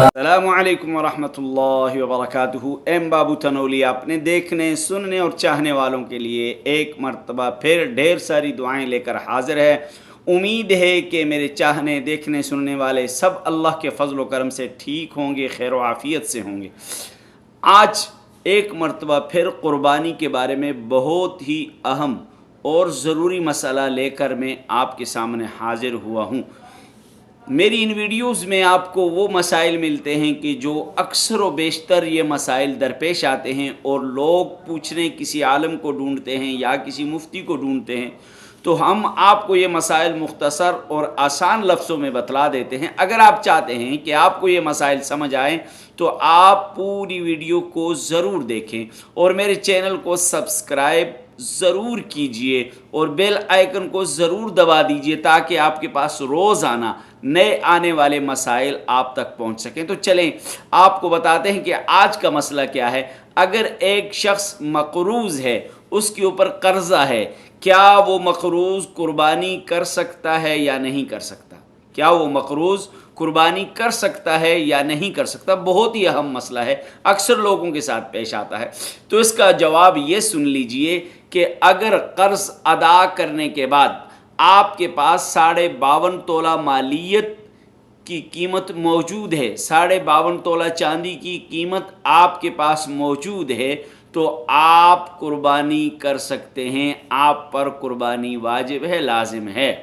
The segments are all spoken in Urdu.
السلام علیکم ورحمۃ اللہ وبرکاتہ۔ ایم بابو تنولی اپنے دیکھنے، سننے اور چاہنے والوں کے لیے ایک مرتبہ پھر ڈھیر ساری دعائیں لے کر حاضر ہے۔ امید ہے کہ میرے چاہنے، دیکھنے، سننے والے سب اللہ کے فضل و کرم سے ٹھیک ہوں گے، خیر و عافیت سے ہوں گے۔ آج ایک مرتبہ پھر قربانی کے بارے میں بہت ہی اہم اور ضروری مسئلہ لے کر میں آپ کے سامنے حاضر ہوا ہوں۔ میری ان ویڈیوز میں آپ کو وہ مسائل ملتے ہیں کہ جو اکثر و بیشتر یہ مسائل درپیش آتے ہیں اور لوگ پوچھنے کسی عالم کو ڈھونڈتے ہیں یا کسی مفتی کو ڈھونڈتے ہیں، تو ہم آپ کو یہ مسائل مختصر اور آسان لفظوں میں بتلا دیتے ہیں۔ اگر آپ چاہتے ہیں کہ آپ کو یہ مسائل سمجھ آئیں تو آپ پوری ویڈیو کو ضرور دیکھیں اور میرے چینل کو سبسکرائب ضرور کیجئے اور بیل آئیکن کو ضرور دبا دیجئے تاکہ آپ کے پاس روزانہ نئے آنے والے مسائل آپ تک پہنچ سکیں۔ تو چلیں آپ کو بتاتے ہیں کہ آج کا مسئلہ کیا ہے۔ اگر ایک شخص مقروض ہے، اس کے اوپر قرضہ ہے، کیا وہ مقروض قربانی کر سکتا ہے یا نہیں کر سکتا؟ کیا وہ مقروض قربانی کر سکتا ہے یا نہیں کر سکتا؟ بہت ہی اہم مسئلہ ہے، اکثر لوگوں کے ساتھ پیش آتا ہے۔ تو اس کا جواب یہ سن لیجئے کہ اگر قرض ادا کرنے کے بعد آپ کے پاس 52.5 تولہ مالیت کی قیمت موجود ہے، 52.5 تولہ چاندی کی قیمت آپ کے پاس موجود ہے، تو آپ قربانی کر سکتے ہیں، آپ پر قربانی واجب ہے، لازم ہے۔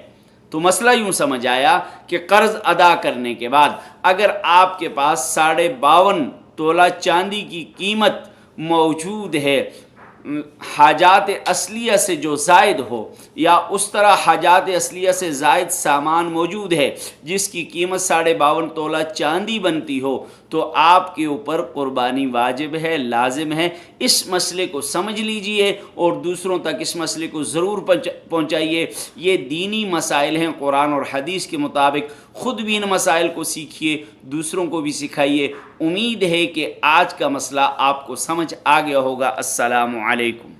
تو مسئلہ یوں سمجھ آیا کہ قرض ادا کرنے کے بعد اگر آپ کے پاس 52.5 تولہ چاندی کی قیمت موجود ہے، حاجات اصلیہ سے جو زائد ہو یا اس طرح حاجات اصلیہ سے زائد سامان موجود ہے جس کی قیمت 52.5 تولہ چاندی بنتی ہو، تو آپ کے اوپر قربانی واجب ہے، لازم ہے۔ اس مسئلے کو سمجھ لیجئے اور دوسروں تک اس مسئلے کو ضرور پہنچائیے۔ یہ دینی مسائل ہیں، قرآن اور حدیث کے مطابق خود بھی ان مسائل کو سیکھیے، دوسروں کو بھی سکھائیے۔ امید ہے کہ آج کا مسئلہ آپ کو سمجھ آ گیا ہوگا۔ السلام علیکم۔